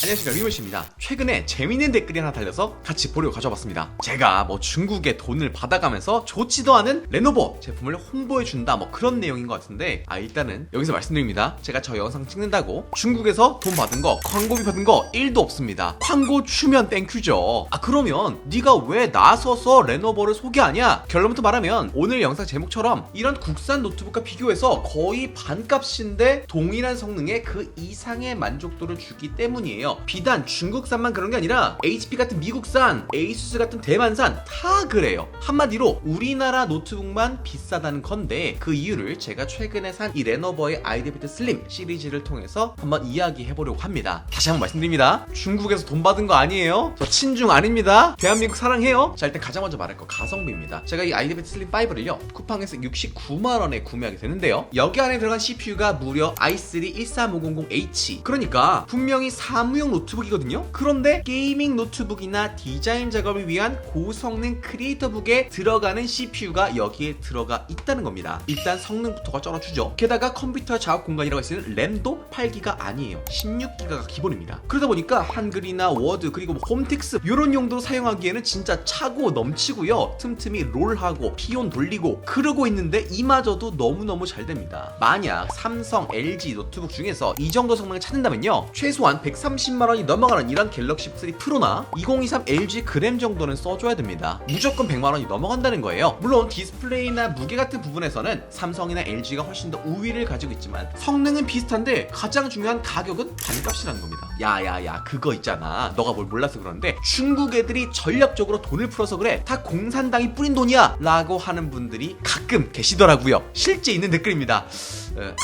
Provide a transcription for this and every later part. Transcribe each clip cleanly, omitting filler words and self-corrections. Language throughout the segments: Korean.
안녕하십니까, 리모씨입니다. 최근에 재밌는 댓글이 하나 달려서 같이 보려고 가져와봤습니다. 제가 중국에 돈을 받아가면서 좋지도 않은 레노버 제품을 홍보해준다 그런 내용인 것 같은데, 일단은 여기서 말씀드립니다. 제가 저 영상 찍는다고 중국에서 돈 받은 거, 광고비 받은 거 1도 없습니다. 광고 주면 땡큐죠. 그러면 네가 왜 나서서 레노버를 소개하냐? 결론부터 말하면 오늘 영상 제목처럼 이런 국산 노트북과 비교해서 거의 반값인데 동일한 성능의 그 이상의 만족도를 주기 때문이에요. 비단 중국산만 그런 게 아니라 HP 같은 미국산, ASUS 같은 대만산 다 그래요. 한마디로 우리나라 노트북만 비싸다는 건데, 그 이유를 제가 최근에 산 이 레노버의 아이디패드 슬림 시리즈를 통해서 한번 이야기해보려고 합니다. 다시 한번 말씀드립니다. 중국에서 돈 받은 거 아니에요. 저 친중 아닙니다. 대한민국 사랑해요. 자, 일단 가장 먼저 말할 거 가성비입니다. 제가 이 아이디패드 슬림 5를요 쿠팡에서 69만원에 구매하게 되는데요, 여기 안에 들어간 CPU가 무려 i3 13500H, 그러니까 분명히 사무용 노트북이거든요. 그런데 게이밍 노트북이나 디자인 작업을 위한 고성능 크리에이터북에 들어가는 CPU가 여기에 들어가 있다는 겁니다. 일단 성능부터가 쩔어주죠. 게다가 컴퓨터 작업 공간이라고 했을 램도 8기가 아니에요. 16기가가 기본입니다. 그러다 보니까 한글이나 워드 그리고 홈텍스 이런 용도로 사용하기에는 진짜 차고 넘치고요, 틈틈이 롤하고 피온 돌리고 그러고 있는데 이마저도 너무너무 잘 됩니다. 만약 삼성, LG 노트북 중에서 이 정도 성능을 찾는다면요, 최소한 130만원이 넘어가는 이런 갤럭시 S3 프로나 2023 LG 그램 정도는 써줘야 됩니다. 무조건 100만원이 넘어간다는 거예요. 물론 디스플레이나 무게 같은 부분에서는 삼성이나 LG가 훨씬 더 우위를 가지고 있지만 성능은 비슷한데 가장 중요한 가격은 반값이라는 겁니다. 야야야, 그거 있잖아, 너가 뭘 몰라서 그러는데 중국 애들이 전략적으로 돈을 풀어서 그래, 다 공산당이 뿌린 돈이야 라고 하는 분들이 가끔 계시더라고요. 실제 있는 댓글입니다.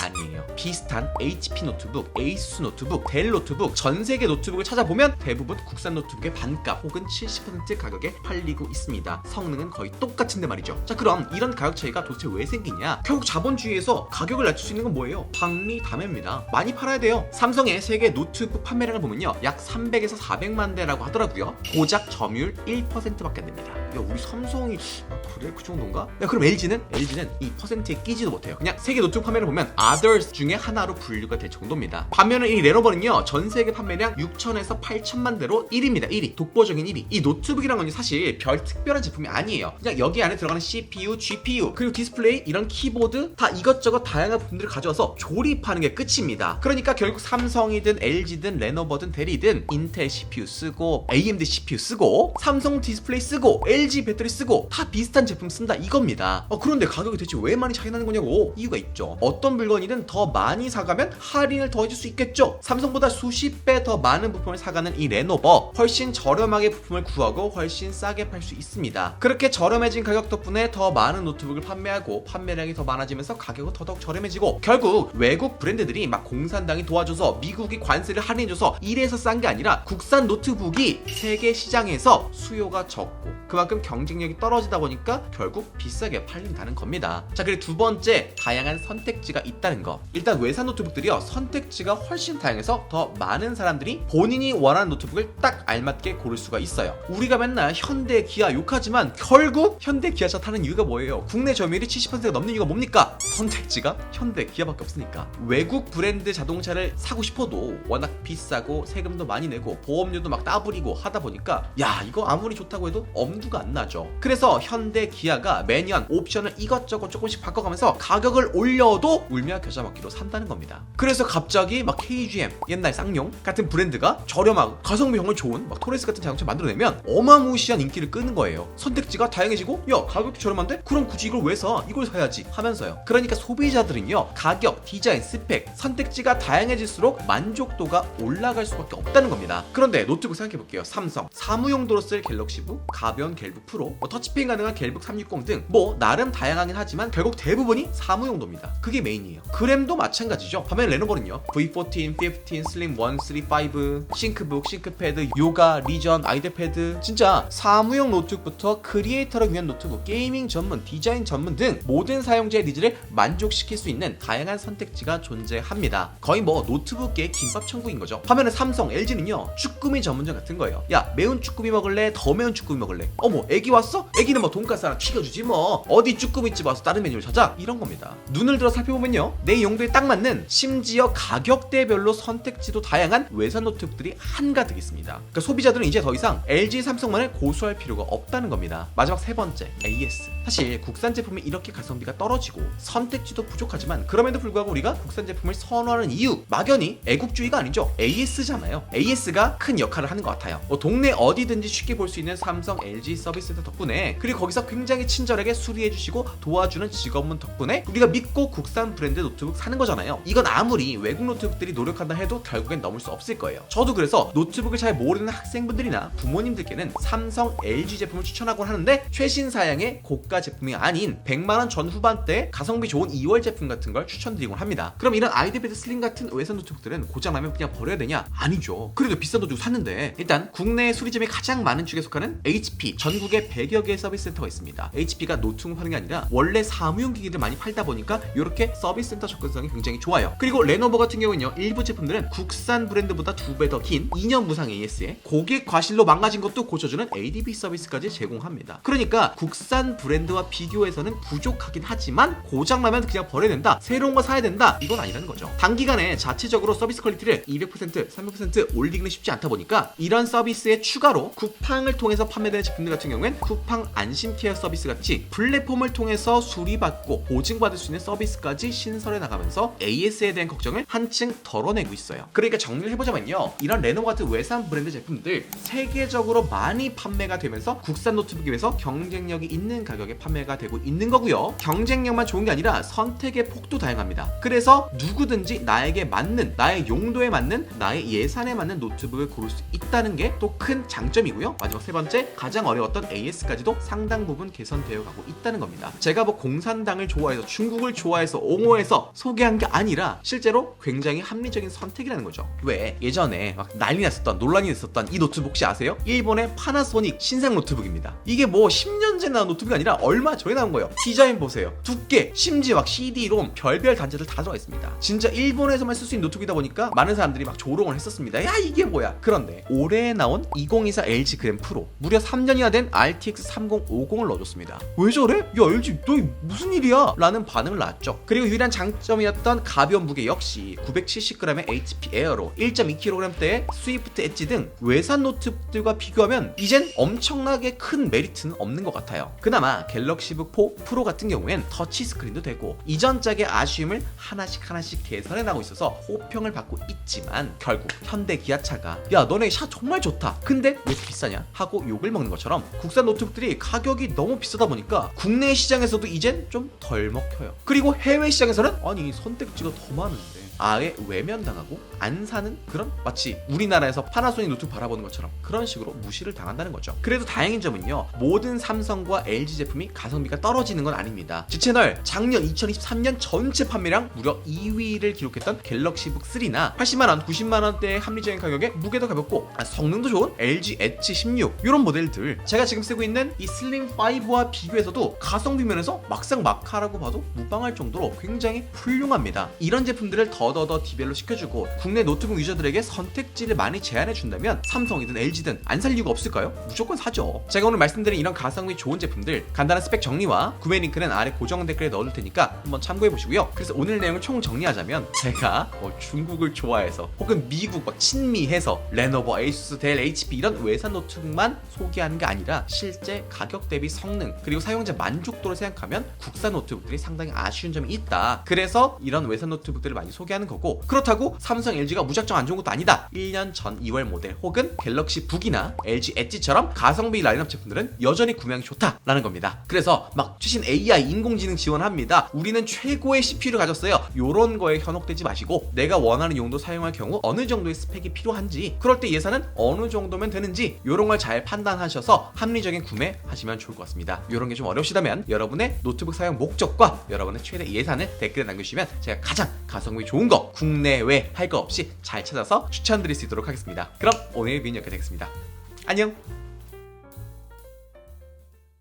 아니에요. 비슷한 HP 노트북, ASUS 노트북, 델 노트북, 전세계 노트북을 찾아보면 대부분 국산 노트북의 반값 혹은 70% 가격에 팔리고 있습니다. 성능은 거의 똑같은데 말이죠. 자, 그럼 이런 가격 차이가 도대체 왜 생기냐? 결국 자본주의에서 가격을 낮출 수 있는 건 뭐예요? 박리담회입니다. 많이 팔아야 돼요. 삼성의 세계 노트북 판매량을 보면요, 약 300에서 400만 대라고 하더라고요. 고작 점유율 1%밖에 안 됩니다. 야, 우리 삼성이 그래? 그 정도인가? 야, 그럼 LG는 이 퍼센트에 끼지도 못해요. 그냥 세계 노트북 판매를 보면 others 중에 하나로 분류가 될 정도입니다. 반면에 이 레노버는요, 전 세계 판매량 6천에서 8천만 대로 1위입니다. 1위. 독보적인 1위. 이 노트북이란 건 사실 별 특별한 제품이 아니에요. 그냥 여기 안에 들어가는 CPU, GPU, 그리고 디스플레이, 이런 키보드 다 이것저것 다양한 부품들을 가져와서 조립하는 게 끝입니다. 그러니까 결국 삼성이든 LG든 레노버든 델이든 인텔 CPU 쓰고 AMD CPU 쓰고 삼성 디스플레이 쓰고 LG 배터리 쓰고 다 비슷한 제품 쓴다 이겁니다. 그런데 가격이 대체 왜 많이 차이 나는 거냐고. 이유가 있죠. 어떤 물건이든 더 많이 사가면 할인을 더 해줄 수 있겠죠. 삼성보다 수십 배 더 많은 부품을 사가는 이 레노버, 훨씬 저렴하게 부품을 구하고 훨씬 싸게 팔 수 있습니다. 그렇게 저렴해진 가격 덕분에 더 많은 노트북을 판매하고 판매량이 더 많아지면서 가격은 더더욱 저렴해지고, 결국 외국 브랜드들이 막 공산당이 도와줘서 미국이 관세를 할인해줘서 이래서 싼 게 아니라 국산 노트북이 세계 시장에서 수요가 적고 그만큼 경쟁력이 떨어지다 보니까 결국 비싸게 팔린다는 겁니다. 자, 그리고 두 번째, 다양한 선택지가 있다는 거. 일단 외산 노트북들이요, 선택지가 훨씬 다양해서 더 많은 사람들이 본인이 원하는 노트북을 딱 알맞게 고를 수가 있어요. 우리가 맨날 현대, 기아 욕하지만 결국 현대, 기아차 타는 이유가 뭐예요? 국내 점유율이 70%가 넘는 이유가 뭡니까? 선택지가 현대, 기아밖에 없으니까. 외국 브랜드 자동차를 사고 싶어도 워낙 비싸고 세금도 많이 내고 보험료도 막 따부리고 하다 보니까 야, 이거 아무리 좋다고 해도 엄두가 안 나죠. 그래서 현대, 기아가 매년 옵션을 이것저것 조금씩 바꿔가면서 가격을 올려도 울며 겨자 먹기로 산다는 겁니다. 그래서 갑자기 막 KGM, 옛날 쌍용 같은 브랜드가 저렴하고 가성비 정말 좋은 막 토레스 같은 자동차 만들어내면 어마무시한 인기를 끄는 거예요. 선택지가 다양해지고, 야, 가격도 저렴한데? 그럼 굳이 이걸 왜 사? 이걸 사야지 하면서요. 그러니까 소비자들은요, 가격, 디자인, 스펙, 선택지가 다양해질수록 만족도가 올라갈 수밖에 없다는 겁니다. 그런데 노트북 생각해볼게요. 삼성 사무용도로 쓸 갤럭시북, 가벼운 갤북 프로, 터치펜 가능한 갤북 360 등 나름 다양하긴 하지만 결국 대부분이 사무용도입니다. 그게 메인이에요. 그램도 마찬가지죠. 반면 레노버는요, V14, 15, 슬림 1, 3, 5, 싱크북, 싱크패드, 요가, 리전, 아이패드, 진짜 사무용 노트북부터 크리에이터를 위한 노트북, 게이밍 전문, 디자인 전문 등 모든 사용자의 니즈를 만족시킬 수 있는 다양한 선택지가 존재합니다. 거의 노트북계의 김밥 천국인 거죠. 반면에 삼성, LG는요, 쭈꾸미 전문점 같은 거예요. 야, 매운 쭈꾸미 먹을래? 더 매운 쭈꾸미 먹을래? 뭐 애기 왔어? 애기는 뭐 돈가스 하나 튀겨주지 뭐. 어디 쭈꾸미집 와서 다른 메뉴를 찾아? 이런 겁니다. 눈을 들어 살펴보면요, 내 용도에 딱 맞는, 심지어 가격대별로 선택지도 다양한 외산 노트북들이 한가득 있습니다. 그러니까 소비자들은 이제 더 이상 LG, 삼성만을 고수할 필요가 없다는 겁니다. 마지막 세 번째, AS. 사실 국산 제품이 이렇게 가성비가 떨어지고 선택지도 부족하지만 그럼에도 불구하고 우리가 국산 제품을 선호하는 이유, 막연히 애국주의가 아니죠. AS잖아요. AS가 큰 역할을 하는 것 같아요. 동네 어디든지 쉽게 볼 수 있는 삼성, LG 서비스 센터 덕분에, 그리고 거기서 굉장히 친절하게 수리해주시고 도와주는 직원분 덕분에 우리가 믿고 국산 브랜드 노트북 사는 거잖아요. 이건 아무리 외국 노트북들이 노력한다 해도 결국엔 넘을 수 없을 거예요. 저도 그래서 노트북을 잘 모르는 학생분들이나 부모님들께는 삼성, LG 제품을 추천하곤 하는데, 최신 사양의 고가 제품이 아닌 100만원 전 후반대 가성비 좋은 2월 제품 같은 걸 추천드리곤 합니다. 그럼 이런 아이디패드 슬림 같은 외산 노트북들은 고장나면 그냥 버려야 되냐? 아니죠. 그래도 비싼 돈 주고 샀는데. 일단 국내 수리점이 가장 많은 축에 속하는 HP, 전국에 100여 개의 서비스 센터가 있습니다. HP가 노트북 파는 게 아니라 원래 사무용 기기를 많이 팔다 보니까 이렇게 서비스 센터 접근성이 굉장히 좋아요. 그리고 레노버 같은 경우는요, 일부 제품들은 국산 브랜드보다 2배 더 긴 2년 무상 AS에 고객 과실로 망가진 것도 고쳐주는 ADB 서비스까지 제공합니다. 그러니까 국산 브랜드와 비교해서는 부족하긴 하지만 고장나면 그냥 버려야 된다, 새로운 거 사야 된다, 이건 아니라는 거죠. 단기간에 자체적으로 서비스 퀄리티를 200%, 300% 올리기는 쉽지 않다 보니까 이런 서비스에 추가로 쿠팡을 통해서 판매되는 제품들 같은 경우엔 쿠팡 안심 케어 서비스 같이 플랫폼을 통해서 수리받고 보증받을 수 있는 서비스까지 신설해 나가면서 AS에 대한 걱정을 한층 덜어내고 있어요. 그러니까 정리를 해보자면요, 이런 레노버 같은 외산 브랜드 제품들 세계적으로 많이 판매가 되면서 국산 노트북에 비해서 경쟁력이 있는 가격에 판매가 되고 있는 거고요. 경쟁력만 좋은 게 아니라 선택의 폭도 다양합니다. 그래서 누구든지 나에게 맞는, 나의 용도에 맞는, 나의 예산에 맞는 노트북을 고를 수 있다는 게 또 큰 장점이고요. 마지막 세 번째, 가장 어려웠던 AS까지도 상당 부분 개선되어 가고 있다는 겁니다. 제가 뭐 공산당을 좋아해서, 중국을 좋아해서, 옹호해서 소개한 게 아니라 실제로 굉장히 합리적인 선택이라는 거죠. 왜 예전에 막 난리 났었던, 논란이 됐었던 이 노트북 혹시 아세요? 일본의 파나소닉 신상 노트북입니다. 이게 뭐 10년 전에 나온 노트북이 아니라 얼마 전에 나온 거예요. 디자인 보세요. 두께, 심지어 막 CD-롬, 별별 단자들 다 들어가 있습니다. 진짜 일본에서만 쓸 수 있는 노트북이다 보니까 많은 사람들이 막 조롱을 했었습니다. 야, 이게 뭐야? 그런데 올해 나온 2024 LG 그램 프로, 무려 3년이나 된 RTX 3050을 넣어줬습니다. 왜 저래? 야, LG 너 무슨 일이야? 라는 반응을 낳았죠. 그리고 유일한 장점이었던 가벼운 무게 역시 970g의 HP 에어로 1.2kg대의 스위프트 엣지 등 외산 노트북들과 비교하면 이젠 엄청나게 큰 메리트는 없는 것 같아요. 그나마 갤럭시북 4 프로 같은 경우엔 터치 스크린도 되고 이전 작의 아쉬움을 하나씩 개선해 나가고 있어서 호평을 받고 있지만, 결국 현대 기아차가 야, 너네 샷 정말 좋다, 근데 왜 이렇게 비싸냐? 하고 욕을 먹는 것처럼 국산 노트북들이 가격이 너무 비싸다 보니까 국내 시장에서도 이젠 좀 덜 먹혀요. 그리고 해외 시장에서는 아니 선택지가 더 많은데 아예 외면당하고 안 사는 그런, 마치 우리나라에서 파나소닉 노트북 바라보는 것처럼 그런 식으로 무시를 당한다는 거죠. 그래도 다행인 점은요, 모든 삼성과 LG 제품이 가성비가 떨어지는 건 아닙니다. 제 채널 작년 2023년 전체 판매량 무려 2위를 기록했던 갤럭시북 3나 80만원, 90만원대의 합리적인 가격에 무게도 가볍고 성능도 좋은 LG 엣지 16, 이런 모델들, 제가 지금 쓰고 있는 이 슬림 5와 비교해서도 가성비 면에서 막상 막하라고 봐도 무방할 정도로 굉장히 훌륭합니다. 이런 제품들을 더더더 디벨롭 시켜주고 국내 노트북 유저들에게 선택지를 많이 제안해준다면 삼성이든 LG든 안 살 이유가 없을까요? 무조건 사죠. 제가 오늘 말씀드린 이런 가성비 좋은 제품들 간단한 스펙 정리와 구매 링크는 아래 고정 댓글에 넣어둘 테니까 한번 참고해보시고요. 그래서 오늘 내용을 총 정리하자면, 제가 중국을 좋아해서 혹은 미국 막 친미해서 레노버, 에이수스, 델, HP 이런 외산 노트북만 소개하는 게 아니라 실제 가격 대비 성능 그리고 사용자 만족도를 생각하면 국산 노트북들이 상당히 아쉬운 점이 있다. 그래서 이런 외산 노트북들을 많이 소개하는 거고, 그렇다고 삼성, LG가 무작정 안 좋은 것도 아니다. 1년 전 2월 모델 혹은 갤럭시 북이나 LG 엣지처럼 가성비 라인업 제품들은 여전히 구매하기 좋다라는 겁니다. 그래서 막 최신 AI 인공지능 지원합니다, 우리는 최고의 CPU를 가졌어요, 요런 거에 현혹되지 마시고 내가 원하는 용도 사용할 경우 어느 정도의 스펙이 필요한지, 그럴 때 예산은 어느 정도면 되는지, 요런 걸 잘 판단하셔서 합리적인 구매하시면 좋을 것 같습니다. 요런 게 좀 어려우시다면 여러분의 노트북 사용 목적과 여러분의 최대 예산을 댓글에 남겨주시면 제가 가장 가성비 좋은 거 국내외 할 거 없이 잘 찾아서 추천드릴 수 있도록 하겠습니다. 그럼 오늘 비디오 여기까지 하겠습니다. 안녕.